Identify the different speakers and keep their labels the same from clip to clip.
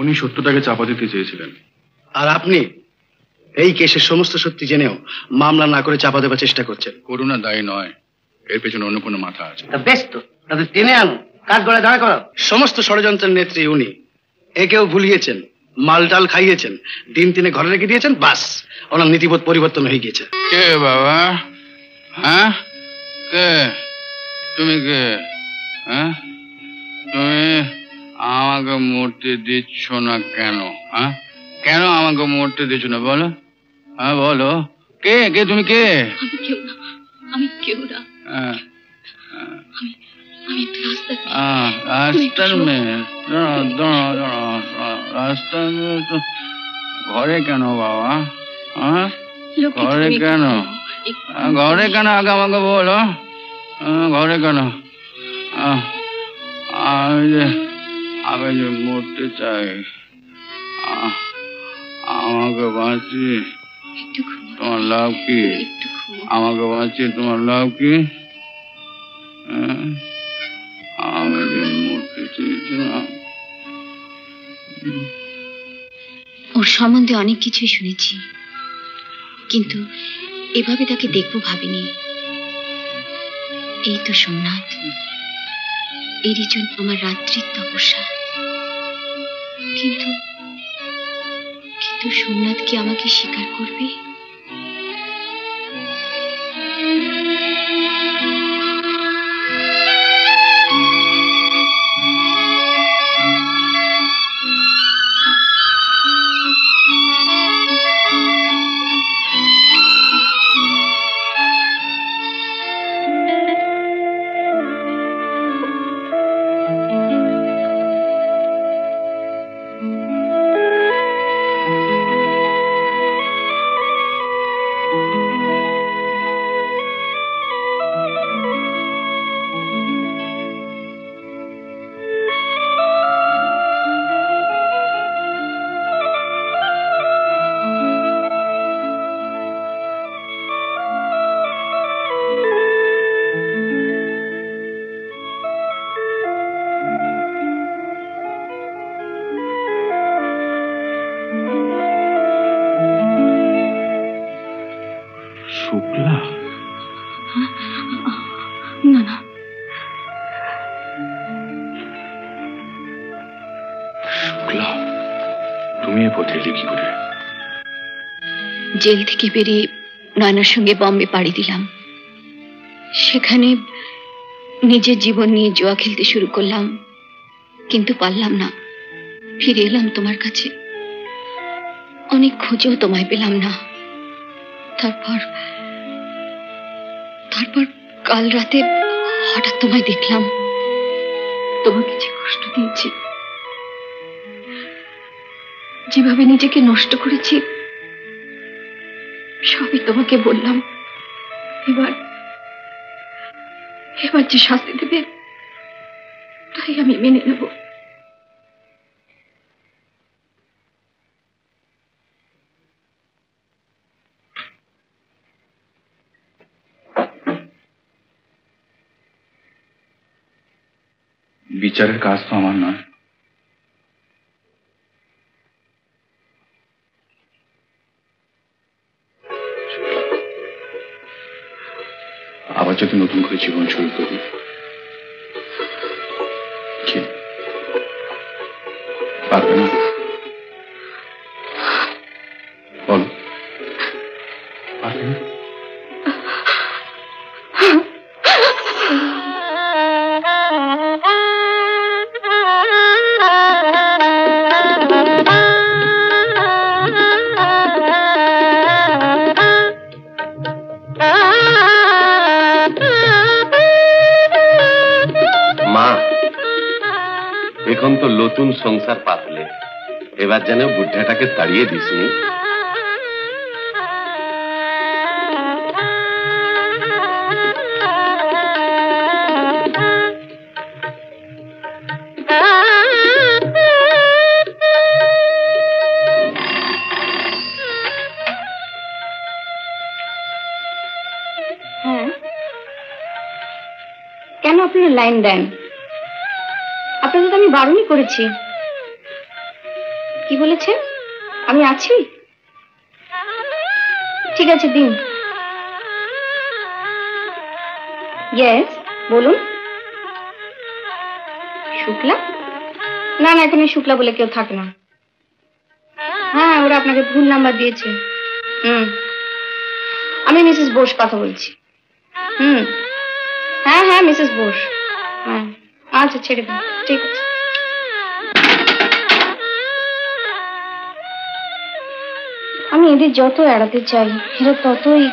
Speaker 1: উনি সত্যটাকে চাপা দিতে চেয়েছিলেন।
Speaker 2: আর আপনি এই কেসের সমস্ত সত্যি জেনেও মামলা না করে চাপা দেওয়ার চেষ্টা করছেন।
Speaker 1: করুণা দায়ী নয়, এর পেছনে অন্য কোনো মাথা আছে।
Speaker 3: বেশ তো, তাদের টেনে আনো, কাঠ গড়ায় দাঁড়া করো।
Speaker 2: সমস্ত ষড়যন্ত্রের নেত্রী উনি। একেও ভুলিয়েছেন, মালটাল খাইয়েছেন, দিন তিনে ঘরে রেখে দিয়েছেন, বাস ওনার নীতিবোধ পরিবর্তন হয়ে গিয়েছে।
Speaker 1: কে বাবা? হ্যাঁ, কে তুমি? কে? হ্যাঁ, তুমি আমাকে মরতে দিচ্ছ না কেন? হ্যাঁ, কেন আমাকে মরতে দিচ্ছ না বলো? হ্যাঁ বলো, কে? কে তুমি? কে?
Speaker 4: আমি কেউ না।
Speaker 1: রাস্তার মেয়ে? রাস্তার মেয়ে তো ঘরে কেন বাবা? হ্যাঁ, ঘরে কেন? ঘরে কেন আগে আমাকে বলো, ঘরে কেন? আমি যে মরতে চাই, আমাকে বাঁচিয়ে তোমার লাভ কি? আমাকে বাঁচিয়ে তোমার লাভ কি? আমি যে মরতে চেয়েছিলাম।
Speaker 4: ওর সম্বন্ধে অনেক কিছুই শুনেছি, কিন্তু এভাবে তাকে দেখবো ভাবিনি। এই তো সোমনাথ, এরই জন্য আমার রাত্রির তপস্যা। কিন্তু সোমনাথ কি আমাকে স্বীকার করবে? জেল থেকে বেরিয়ে নয়নার সঙ্গে বম্বে পাড়ি দিলাম। সেখানে নিজের জীবন নিয়ে জুয়া খেলতে শুরু করলাম, কিন্তু পারলাম না। ফিরে এলাম তোমার কাছে, অনেক খোঁজেও তোমায় পেলাম না। তারপর কাল রাতে হঠাৎ তোমায় দেখলাম। তোমাকে যে কষ্ট দিয়েছি, যেভাবে নিজেকে নষ্ট করেছি, সবই তোমাকে বললাম। এবার যে শাস্তি দেবে তাই আমি মেনে নেব।
Speaker 1: বিচারের কাজ তো আমার নয়। আবার যদি নতুন করে জীবন শুরু করি, পারবে না? বলো, পারবে না?
Speaker 5: এখন তো নতুন সংসার পাতলে, এবার যেন বুদ্ধাটাকে তাড়িয়ে দিসনি।
Speaker 4: হ্যাঁ, কেন আপনারা লাইন দেন? আপনাদের তো আমি বারণই করেছি। কি বলেছেন? আমি আছি? ঠিক আছে, দিন। ইয়েস, বলুন। শুক্লা? না না, এখানে শুক্লা বলে কেউ থাকে না। হ্যাঁ, ওরা আপনাকে ভুল নাম্বার দিয়েছে। আমি মিসেস বোস কথা বলছি। হ্যাঁ হ্যাঁ, মিসেস বোস। হ্যাঁ, আচ্ছা, ছেড়ে দিন। ঠিক আছে। আমি এদের যত এড়াতে চাই, এরা ততই।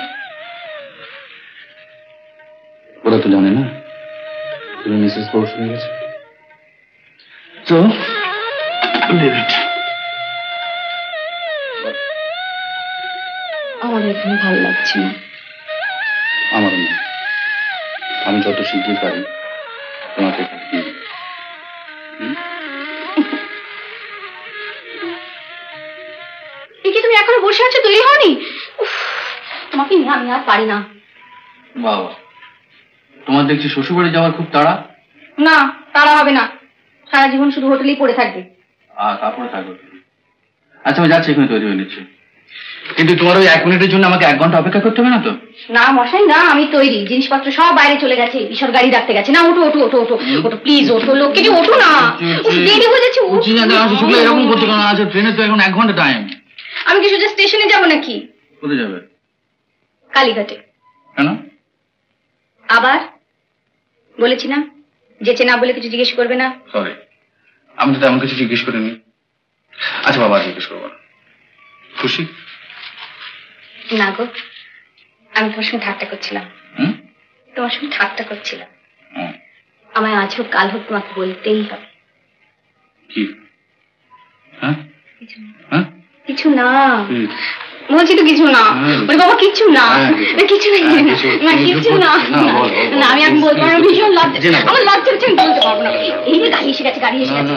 Speaker 1: ওরা তো জানে না তুমি মিসেস বোস হয়ে গেছে। তো
Speaker 4: আমার এখানে ভালো লাগছে না।
Speaker 1: আমারও না। আমি যত শীঘ্রই পারি তোমাকে
Speaker 4: তুমি এখনো বসে আছো, তৈরি হওনি? তোমাকে নিয়ে আমি আর পারি না।
Speaker 1: বাবা, তোমার দেখছি শ্বশুরবাড়ি যাওয়ার খুব তাড়া।
Speaker 4: না, তাড়া হবে না। সারা জীবন শুধু হোটেলেই পড়ে থাকবে।
Speaker 1: তারপরে থাকবে। আচ্ছা, আমি যাচ্ছি, এখানে তৈরি হয়ে নিচ্ছি। কিন্তু তোমার ওই 1 মিনিটের জন্য আমাকে 1 ঘন্টা অপেক্ষা করতে হবে না তো?
Speaker 4: না মশাই, না, আমি তৈরি। জিনিসপত্র সব বাইরে চলে গেছে, ঈশ্বর গাড়ি রাখতে গেছে। না, ওঠো ওঠো ওঠো ওঠো ওঠো, প্লিজ ওঠো, লোককে ওঠো না। দেরি হয়ে যাচ্ছে।
Speaker 1: এরকম করতে কেন? আছে ট্রেনে তো এখন 1 ঘন্টা টাইম।
Speaker 4: আমি কি সোজা স্টেশনে যাবো নাকি?
Speaker 1: কোথায় যাবে?
Speaker 4: কালীঘাটে।
Speaker 1: কেন?
Speaker 4: আবার বলেছি না, যেচে না বলে কিছু জিজ্ঞেস করবে না।
Speaker 1: সরি, আমি তো তেমন কিছু জিজ্ঞেস করিনি। আচ্ছা বাবা, জিজ্ঞেস করবো না। খুশি?
Speaker 4: না গো, আমি তোমার সঙ্গে ঠাট্টা করছিলাম। তোমার সঙ্গে ঠাট্টা করছিলাম। আমায় আজ হোক কাল হোক তোমাকে বলতেই হবে।
Speaker 1: কি?
Speaker 4: কিছু না বলছি তো, কিছু না। ওরে বাবা, কিছু না, কিছু না, না কিছু না। না, আমি এখন বলতে পারবো না, ভীষণ লজ্জা। আমার লজ্জা হচ্ছে, আমি বলতে পারবো না। এই যে গাড়ি এসে গেছে, গাড়ি এসে গেছে।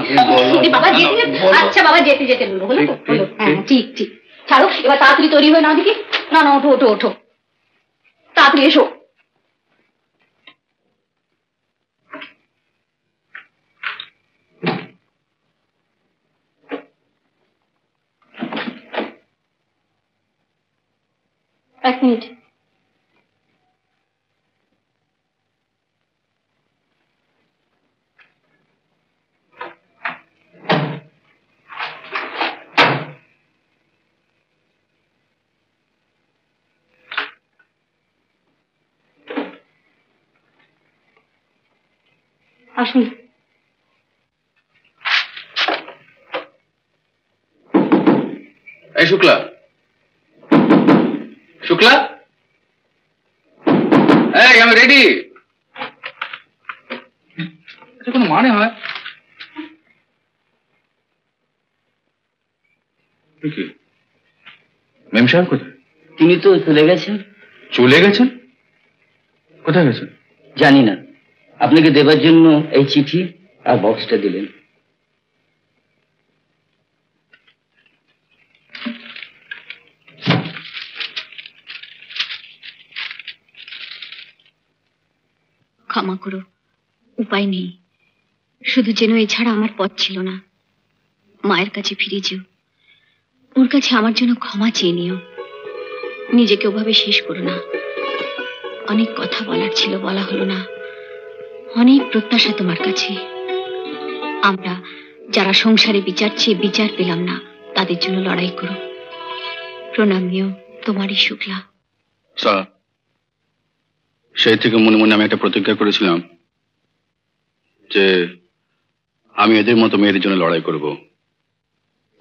Speaker 4: বাবা যেতে, আচ্ছা বাবা যেতে যেতে বলবো, হলো তো? হলো, হ্যাঁ, ঠিক ঠিক। ছাড়ো, এবার তাড়াতাড়ি তৈরি হয়ে নাও দেখি। না না, ওঠো ওঠো ওঠো, তাড়াতাড়ি এসো। এক মিনিট। আসুন।
Speaker 1: এই শুক্লা, শুক্লা, এই আমি রেডি। কোনো মানে হয়? মেম সাহেব কোথায়?
Speaker 3: তিনি তো চলে গেছেন।
Speaker 1: চলে গেছেন? কোথায় গেছেন?
Speaker 3: জানি না, আপনাকে দেবার জন্য এই চিঠি আর বক্সটা দিলেন।
Speaker 4: ক্ষমা করো, উপায় নেই। শুধু যেন এছাড়া আমার পথ ছিল না। মায়ের কাছে ফিরে যেও, ওর কাছে আমার জন্য ক্ষমা চেয়ে নিও। নিজেকে ওভাবে শেষ করো না। অনেক কথা বলার ছিল, বলা হলো না। অনেক প্রত্যাশা তোমার কাছে। আমরা যারা সংসারে বিচার চেয়ে বিচার পেলাম না, তাদের জন্য লড়াই করো। প্রণাম নিও, তোমারই শুক্লা।
Speaker 1: সেই থেকে মনে মনে আমি একটা প্রতিজ্ঞা করেছিলাম যে আমি এদের মতো মেয়েদের জন্য লড়াই করব,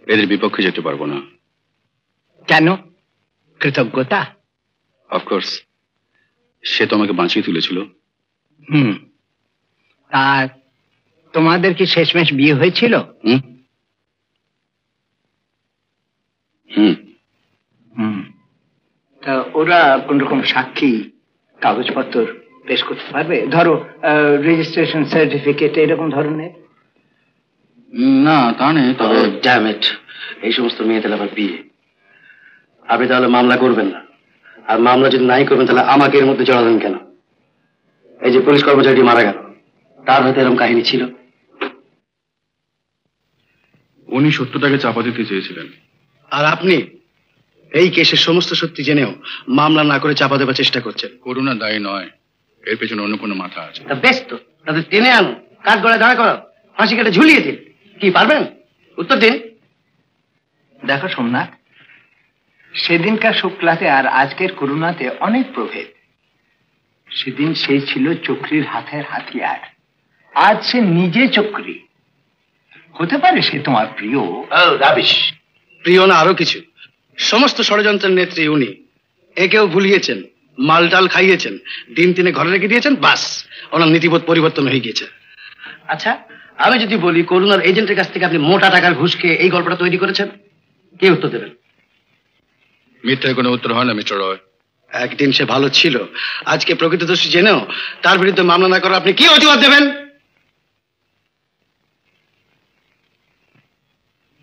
Speaker 1: এদের বিপক্ষে যেতে পারবো না।
Speaker 3: কেন? কৃতজ্ঞতা?
Speaker 1: অফকোর্স, সে তো আমাকে বাঁচিয়ে তুলেছিল।
Speaker 3: আর তোমাদের কি শেষমেশ বিয়ে হয়েছিল? তা ওরা কোন রকম সাক্ষী কাগজপত্র পেশ করতে পারবে? ধরো রেজিস্ট্রেশন সার্টিফিকেট এরকম ধরনের?
Speaker 1: না, তা নেই। তবে
Speaker 2: ড্যামেট, এই সমস্ত মেয়েদের আবার বিয়ে। আপনি তাহলে মামলা করবেন না, আর মামলা যদি নাই করবেন তাহলে আমাকে এর মধ্যে জড়ালেন কেন? এই যে পুলিশ কর্মচারীটি মারা গেল, তার হয়তো এরকম কাহিনী ছিল।
Speaker 6: উনি সত্যটাকে চাপা দিতে চেয়েছিলেন।
Speaker 2: আর আপনি এই কেসের সমস্ত সত্যি জেনেও মামলা না করে চাপা দেওয়ার চেষ্টা করছেন।
Speaker 1: করুণা দায়ী নয়, এর পেছনে অন্য কোনো মাথা আছে।
Speaker 2: তা বেশ তো, তাদের টেনে আনুন, কাঠ গড়ায় দাঁড়া করো, ফাঁসি কেটে ঝুলিয়ে দিন। কি পারবেন? উত্তর দিন।
Speaker 3: দেখো সোমনাথ, সেদিনকার শুক্লাতে আর আজকের করুণাতে অনেক প্রভেদ। সেদিন সে ছিল চক্রীর হাতের হাতিয়ার, আজ সে নিজে চক্রী। হতে পারে সে তোমার প্রিয়।
Speaker 2: রাবিশ, প্রিয় না আরো কিছু। সমস্ত ষড়যন্ত্রের নেত্রী উনি। একেও ভুলিয়েছেন, মালটাল খাইয়েছেন, দিন তিনে ঘরে রেখে দিয়েছেন, বাস ওনার নীতিবোধ পরিবর্তন হয়ে গিয়েছে। আচ্ছা, আমি যদি বলি করুণার এজেন্টের কাছ থেকে আপনি মোটা টাকার ঘুষ খেয়ে এই গল্পটা তৈরি করেছেন, কে উত্তর দেবেন?
Speaker 1: মিথ্যার কোনো উত্তর হয় না মিস্টার রয়।
Speaker 2: একদিন সে ভালো ছিল, আজকে প্রকৃত দোষী জেনেও তার বিরুদ্ধে মামলা না করে আপনি কি অজুহাত দেবেন?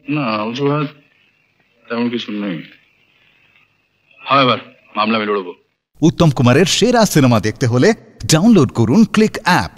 Speaker 1: না, অজুহাত তেমন কিছু নেই। হয় এবার মামলা আমি লড়বো।
Speaker 7: উত্তম কুমারের সেরা সিনেমা দেখতে হলে ডাউনলোড করুন ক্লিক অ্যাপ।